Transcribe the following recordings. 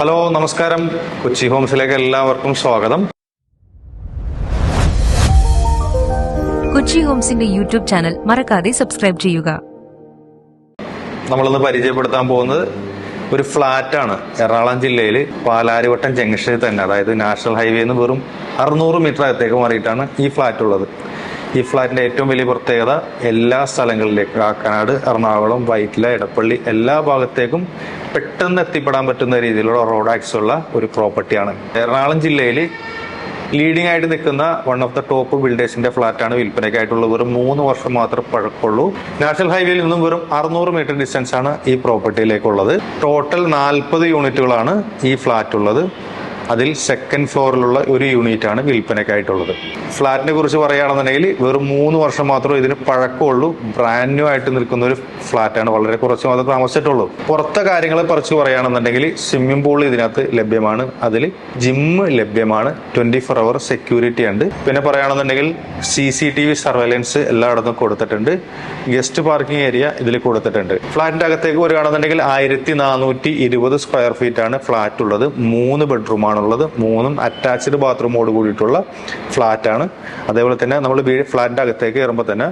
Hello, നമസ്കാരം. കൊച്ചി ഹോംസിലേക്ക് എല്ലാവർക്കും സ്വാഗതം. കൊച്ചി ഹോംസിന്റെ യൂട്യൂബ് ചാനൽ മറക്കാതെ സബ്സ്ക്രൈബ് ചെയ്യുക. നമ്മളിന്ന് പരിചയപ്പെടുത്താൻ പോകുന്നത് ഒരു ഫ്ലാറ്റാണ്. എറണാകുളം ജില്ലയിൽ പാലാരിവട്ടം ജംഗ്ഷനിൽ തന്നെ, അതായത് നാഷണൽ ഹൈവേന്ന് വെറും 600 മീറ്റർ അകത്തേക്ക് മാറിയിട്ടാണ് ഈ ഫ്ലാറ്റ് ഉള്ളത്. ഈ ഫ്ലാറ്റിന്റെ ഏറ്റവും വലിയ പ്രത്യേകത, എല്ലാ സ്ഥലങ്ങളിലേക്കും, കാക്കനാട്, എറണാകുളം, വൈറ്റില, എടപ്പള്ളി, എല്ലാ ഭാഗത്തേക്കും പെട്ടെന്ന് എത്തിപ്പെടാൻ പറ്റുന്ന രീതിയിലുള്ള റോഡ് ആക്സസ് ഉള്ള ഒരു പ്രോപ്പർട്ടിയാണ്. എറണാകുളം ജില്ലയിൽ ലീഡിംഗ് ആയിട്ട് നിൽക്കുന്ന വൺ ഓഫ് ദ ടോപ്പ് ബിൽഡേഴ്സിന്റെ ഫ്ലാറ്റാണ് വിൽപ്പനയ്ക്കായിട്ടുള്ളത്. വെറും 3 വർഷം മാത്രമേ പഴക്കമുള്ളൂ. നാഷണൽ ഹൈവേയിൽ നിന്നും വെറും 600 മീറ്റർ ഡിസ്റ്റൻസ് ആണ് ഈ പ്രോപ്പർട്ടിയിലേക്കുള്ളത്. ടോട്ടൽ 40 യൂണിറ്റുകളാണ് ഈ ഫ്ലാറ്റ് ഉള്ളത്. അതിൽ സെക്കൻഡ് ഫ്ലോറിലുള്ള ഒരു യൂണിറ്റ് ആണ് വിൽപ്പനയ്ക്കായിട്ടുള്ളത്. ഫ്ലാറ്റിനെ കുറിച്ച് പറയുകയാണെന്നുണ്ടെങ്കിൽ വെറും 3 വർഷം മാത്രമേ ഇതിന് പഴക്കമുള്ളൂ. ബ്രാൻഡ് ന്യൂ ആയിട്ട് നിൽക്കുന്ന ഒരു ഫ്ലാറ്റാണ്. വളരെ കുറച്ച് മാത്രമേ താമസിച്ചിട്ടുള്ളൂ. പുറത്തെ കാര്യങ്ങളെ കുറിച്ച് പറയുകയാണെന്നുണ്ടെങ്കിൽ സ്വിമ്മിംഗ് പൂൾ ഇതിനകത്ത് ലഭ്യമാണ്. അതിൽ ജിമ്മ് ലഭ്യമാണ്. 24 അവർ സെക്യൂരിറ്റി ഉണ്ട്. പിന്നെ പറയുകയാണെന്നുണ്ടെങ്കിൽ CCTV സർവൈലൻസ് എല്ലായിടത്തും കൊടുത്തിട്ടുണ്ട്. ഗസ്റ്റ് പാർക്കിംഗ് ഏരിയ ഇതിൽ കൊടുത്തിട്ടുണ്ട്. ഫ്ലാറ്റിന്റെ അകത്തേക്ക് വരികയാണെന്നുണ്ടെങ്കിൽ 1420 സ്ക്വയർ ഫീറ്റ് ആണ് ഫ്ലാറ്റ് ഉള്ളത്. 3 ബെഡ്റൂമാണ് ഉള്ളത്. 3ഉം അറ്റാച്ച്ഡ് ബാത്റൂമോട് കൂടിയിട്ടുള്ള ഫ്ലാറ്റ് ആണ്. അതേപോലെ തന്നെ നമ്മൾ ഫ്ലാറ്റിന്റെ അകത്തേക്ക് കയറുമ്പോൾ തന്നെ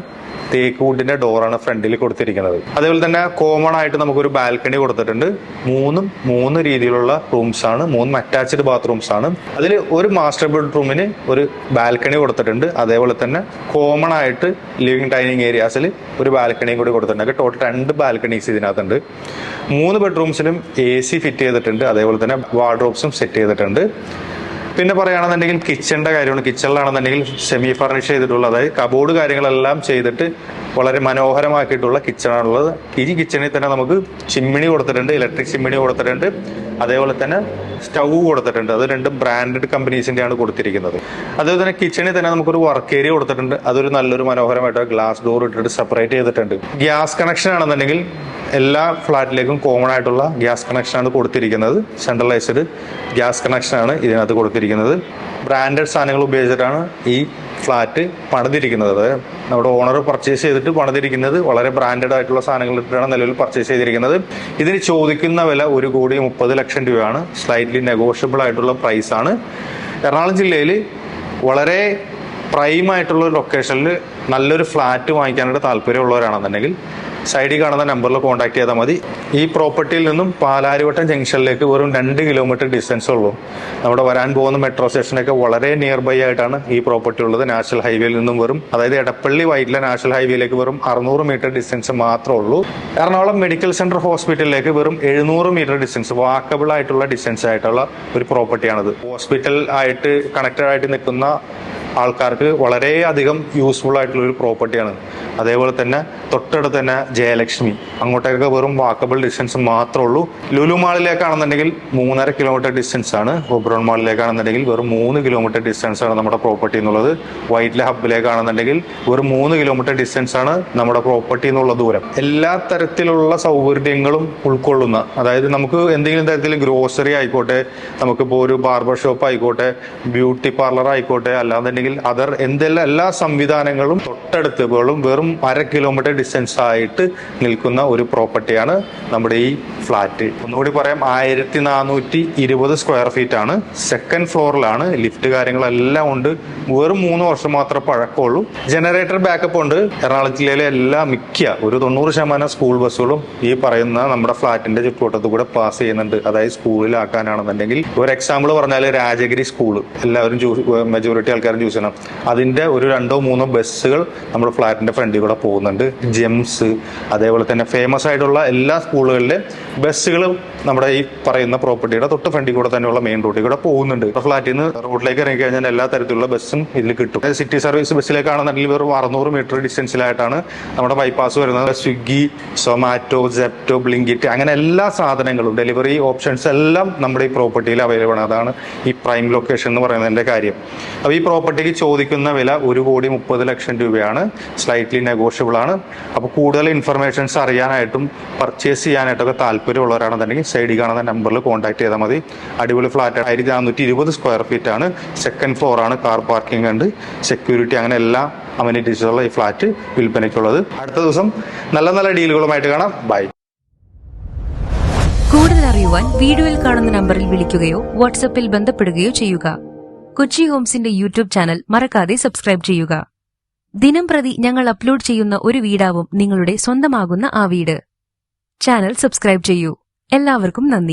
തേക്ക് വുഡിന്റെ ഡോറാണ് ഫ്രണ്ടിൽ കൊടുത്തിരിക്കുന്നത്. അതേപോലെ തന്നെ കോമൺ ആയിട്ട് നമുക്കൊരു ബാൽക്കണി കൊടുത്തിട്ടുണ്ട്. 3 രീതിയിലുള്ള റൂംസ് ആണ്. 3 അറ്റാച്ച്ഡ് ബാത്റൂംസ് ആണ്. അതിൽ ഒരു മാസ്റ്റർ ബെഡ്റൂമിന് ഒരു ബാൽക്കണി കൊടുത്തിട്ടുണ്ട്. അതേപോലെ തന്നെ കോമൺ ആയിട്ട് ലിവിംഗ് ഡൈനിങ് ഏരിയാസിൽ ഒരു ബാൽക്കണിയും കൂടി കൊടുത്തിട്ടുണ്ട്. ടോട്ടൽ 2 ബാൽക്കണീസ് ഇതിനകത്തുണ്ട്. 3 ബെഡ്റൂംസിലും AC ഫിറ്റ് ചെയ്തിട്ടുണ്ട്. അതേപോലെ തന്നെ വാർഡ്രോബ്സും സെറ്റ് ചെയ്തിട്ടുണ്ട്. പിന്നെ പറയുകയാണെന്നുണ്ടെങ്കിൽ കിച്ചണിന്റെ കാര്യമാണ്. കിച്ചണിലാണെന്നുണ്ടെങ്കിൽ സെമി ഫർണിഷ് ചെയ്തിട്ടുള്ള, അതായത് കബോർഡ് കാര്യങ്ങളെല്ലാം ചെയ്തിട്ട് വളരെ മനോഹരമാക്കിയിട്ടുള്ള കിച്ചണാണുള്ളത്. ഈ കിച്ചണിൽ തന്നെ നമുക്ക് ചിമ്മിണി കൊടുത്തിട്ടുണ്ട്, ഇലക്ട്രിക് ചിമ്മിണി കൊടുത്തിട്ടുണ്ട്. അതേപോലെ തന്നെ സ്റ്റൗ കൊടുത്തിട്ടുണ്ട്. അത് 2 ബ്രാൻഡഡ് കമ്പനീസിന്റെയാണ് കൊടുത്തിരിക്കുന്നത്. അതേപോലെ തന്നെ കിച്ചണിൽ തന്നെ നമുക്കൊരു വർക്ക് ഏരിയ കൊടുത്തിട്ടുണ്ട്. അതൊരു നല്ലൊരു മനോഹരമായിട്ട് ഗ്ലാസ് ഡോർ ഇട്ടിട്ട് സെപ്പറേറ്റ് ചെയ്തിട്ടുണ്ട്. ഗ്യാസ് കണക്ഷൻ ആണെന്നുണ്ടെങ്കിൽ എല്ലാ ഫ്ലാറ്റിലേക്കും കോമൺ ആയിട്ടുള്ള ഗ്യാസ് കണക്ഷനാണ് കൊടുത്തിരിക്കുന്നത്. സെൻട്രലൈസ്ഡ് ഗ്യാസ് കണക്ഷനാണ് ഇതിനകത്ത് കൊടുത്തിരിക്കുന്നത്. ബ്രാൻഡഡ് സാധനങ്ങൾ ഉപയോഗിച്ചിട്ടാണ് ഈ ഫ്ലാറ്റ് പണിതിരിക്കുന്നത്. അതായത് നമ്മുടെ ഓണർ പർച്ചേസ് ചെയ്തിട്ട് പണിതിരിക്കുന്നത് വളരെ ബ്രാൻഡഡ് ആയിട്ടുള്ള സാധനങ്ങൾ ഇട്ടിട്ടാണ് നിലവിൽ പർച്ചേസ് ചെയ്തിരിക്കുന്നത്. ഇതിന് ചോദിക്കുന്ന വില 1,30,00,000 രൂപയാണ്. സ്ലൈറ്റ്ലി നെഗോഷ്യബിൾ ആയിട്ടുള്ള പ്രൈസ് ആണ്. എറണാകുളം ജില്ലയിൽ വളരെ പ്രൈം ആയിട്ടുള്ള ലൊക്കേഷനിൽ നല്ലൊരു ഫ്ലാറ്റ് വാങ്ങിക്കാനായിട്ട് താല്പര്യമുള്ളവരാണെന്നുണ്ടെങ്കിൽ സൈഡിൽ കാണുന്ന നമ്പറിൽ കോൺടാക്ട് ചെയ്താൽ മതി. ഈ പ്രോപ്പർട്ടിയിൽ നിന്നും പാലാരിവട്ടം ജംഗ്ഷനിലേക്ക് വെറും 2 കിലോമീറ്റർ ഡിസ്റ്റൻസ് ഉള്ളൂ. നമ്മുടെ വരാൻ പോകുന്ന മെട്രോ സ്റ്റേഷനൊക്കെ വളരെ നിയർ ബൈ ആയിട്ടാണ് ഈ പ്രോപ്പർട്ടി ഉള്ളത്. നാഷണൽ ഹൈവേയിൽ നിന്നും വെറും, അതായത് എടപ്പള്ളി വൈറ്റില നാഷണൽ ഹൈവേയിലേക്ക് വെറും 600 മീറ്റർ ഡിസ്റ്റൻസ് മാത്രമേ ഉള്ളൂ. എറണാകുളം മെഡിക്കൽ സെന്റർ ഹോസ്പിറ്റലിലേക്ക് വെറും 700 മീറ്റർ ഡിസ്റ്റൻസ്, വാക്കബിൾ ആയിട്ടുള്ള ഡിസ്റ്റൻസ് ആയിട്ടുള്ള ഒരു പ്രോപ്പർട്ടിയാണിത്. ഹോസ്പിറ്റൽ ആയിട്ട് കണക്റ്റഡ് ആയിട്ട് നിൽക്കുന്ന ആൾക്കാർക്ക് വളരെയധികം യൂസ്ഫുൾ ആയിട്ടുള്ള ഒരു പ്രോപ്പർട്ടിയാണ്. അതേപോലെ തന്നെ തൊട്ടടുത്ത് തന്നെ ജയലക്ഷ്മി, അങ്ങോട്ടേക്ക് വെറും വാക്കബിൾ ഡിസ്റ്റൻസ് മാത്രമേ ഉള്ളൂ. ലുലു മാളിലേക്കാണെന്നുണ്ടെങ്കിൽ 3.5 കിലോമീറ്റർ ഡിസ്റ്റൻസ് ആണ്. ഒബ്രോൺ മാളിലേക്കാണെന്നുണ്ടെങ്കിൽ വെറും 3 കിലോമീറ്റർ ഡിസ്റ്റൻസ് ആണ് നമ്മുടെ പ്രോപ്പർട്ടി എന്നുള്ളത്. വൈറ്റില ഹബിലേക്കാണെന്നുണ്ടെങ്കിൽ വെറും 3 കിലോമീറ്റർ ഡിസ്റ്റൻസ് ആണ് നമ്മുടെ പ്രോപ്പർട്ടി എന്നുള്ള ദൂരം. എല്ലാ തരത്തിലുള്ള സൗകര്യങ്ങളും ഉൾക്കൊള്ളുന്ന, അതായത് നമുക്ക് എന്തെങ്കിലും തരത്തിൽ ഗ്രോസറി ആയിക്കോട്ടെ, നമുക്കിപ്പോൾ ഒരു ബാർബർ ഷോപ്പ് ആയിക്കോട്ടെ, ബ്യൂട്ടി പാർലർ ആയിക്കോട്ടെ, അല്ലാന്നുണ്ടെങ്കിൽ അതർ എല്ലാ സംവിധാനങ്ങളും തൊട്ടടുത്ത് വെറും 1/2 കിലോമീറ്റർ ഡിസ്റ്റൻസ് ആയിട്ട് നിൽക്കുന്ന ഒരു പ്രോപ്പർട്ടിയാണ് നമ്മുടെ ഈ ഫ്ലാറ്റ്. ഒന്നുകൂടി പറയാം, 1420 സ്ക്വയർ ഫീറ്റ് ആണ്. സെക്കൻഡ് ഫ്ലോറിലാണ്. ലിഫ്റ്റ് കാര്യങ്ങളെല്ലാം ഉണ്ട്. വെറും 3 വർഷം മാത്രമേ പഴക്കമുള്ളൂ. ജനറേറ്റർ ബാക്കപ്പ് ഉണ്ട്. എറണാകുളം ജില്ലയിലെ ഒരു 90% സ്കൂൾ ബസ്സുകളും ഈ പറയുന്ന നമ്മുടെ ഫ്ലാറ്റിന്റെ ചുറ്റുവട്ടത്ത് കൂടെ പാസ് ചെയ്യുന്നുണ്ട്. അതായത് സ്കൂളിലാക്കാനാണെന്നുണ്ടെങ്കിൽ, ഒരു എക്സാമ്പിൾ പറഞ്ഞാൽ രാജഗിരി സ്കൂൾ എല്ലാവരും മെജോറിറ്റി ആൾക്കാരും ചൂസ് ചെയ്യണം. അതിന്റെ ഒരു 2-3 ബസ്സുകൾ നമ്മുടെ ഫ്ലാറ്റിന്റെ ഫ്രണ്ടിൽ കൂടെ പോകുന്നുണ്ട്. ജെംസ്, അതേപോലെ തന്നെ ഫേമസ് ആയിട്ടുള്ള എല്ലാ സ്കൂളുകളിലെ ബസ്സുകളും നമ്മുടെ ഈ പറയുന്ന പ്രോപ്പർട്ടിയുടെ തൊട്ട് ഫ്രണ്ടിൽ കൂടെ തന്നെയുള്ള മെയിൻ റോഡിൽ കൂടെ പോകുന്നുണ്ട്. ഫ്ലാറ്റിൽ നിന്ന് റോഡിലേക്ക് ഇറങ്ങി കഴിഞ്ഞാൽ എല്ലാ തരത്തിലുള്ള ബസ്സും ഇതിൽ കിട്ടും. സിറ്റി സർവീസ് ബസ്സിലേക്കാണെന്നുണ്ടെങ്കിൽ വെറും 600 മീറ്റർ ഡിസ്റ്റൻസിലായിട്ടാണ് നമ്മുടെ ബൈപ്പാസ് വരുന്നത്. സ്വിഗ്ഗി, സൊമാറ്റോ, സെപ്റ്റോ, ബ്ലിങ്കിറ്റ്, അങ്ങനെ എല്ലാ സാധനങ്ങളും, ഡെലിവറി ഓപ്ഷൻസ് എല്ലാം നമ്മുടെ ഈ പ്രോപ്പർട്ടിയിൽ അവൈലബിൾ ആണ്. അതാണ് ഈ പ്രൈം ലൊക്കേഷൻ എന്ന് പറയുന്നതിന്റെ കാര്യം. അപ്പോൾ ഈ പ്രോപ്പർട്ടിക്ക് ചോദിക്കുന്ന വില 1,30,00,000 രൂപയാണ്. സ്ലൈറ്റ്ലി നെഗോഷ്യബിൾ ആണ്. അപ്പോൾ കൂടുതൽ ഇൻഫർമേഷൻസ് അറിയാനായിട്ടും പർച്ചേസ് ചെയ്യാനായിട്ടൊക്കെ താല്പര്യമുള്ളവരാണെന്നുണ്ടെങ്കിൽ സൈഡിൽ കാണുന്ന നമ്പറിൽ കോൺടാക്ട് ചെയ്താൽ മതി. അടിപൊളി ഫ്ലാറ്റ് 1420 സ്ക്വയർ ഫീറ്റ് ആണ്. സെക്കൻഡ് ഫ്ലോർ ആണ്. കാർ പാർക്കിംഗ് ഉണ്ട്, സെക്യൂരിറ്റി, അങ്ങനെ എല്ലാ അമ്യൂണിറ്റീസുള്ള ഈ ഫ്ലാറ്റ് വിൽപ്പനയ്ക്കുള്ളത്. അടുത്ത ദിവസം നല്ല നല്ല ഡീലുകളുമായിട്ട് കാണാം. ബൈ. കൂടുതൽ അറിയുവാൻ വീഡിയോയിൽ കാണുന്ന നമ്പറിൽ വിളിക്കുകയോ വാട്സ്ആപ്പിൽ ബന്ധപ്പെടുകയോ ചെയ്യുക. കൊച്ചി ഹോംസിന്റെ യൂട്യൂബ് ചാനൽ മറക്കാതെ സബ്സ്ക്രൈബ് ചെയ്യുക. ദിനംപ്രതി ഞങ്ങൾ അപ്ലോഡ് ചെയ്യുന്ന ഒരു വീടാവും നിങ്ങളുടെ സ്വന്തമാകുന്ന ആ വീട്. ചാനൽ സബ്സ്ക്രൈബ് ചെയ്യൂ. എല്ലാവർക്കും നന്ദി.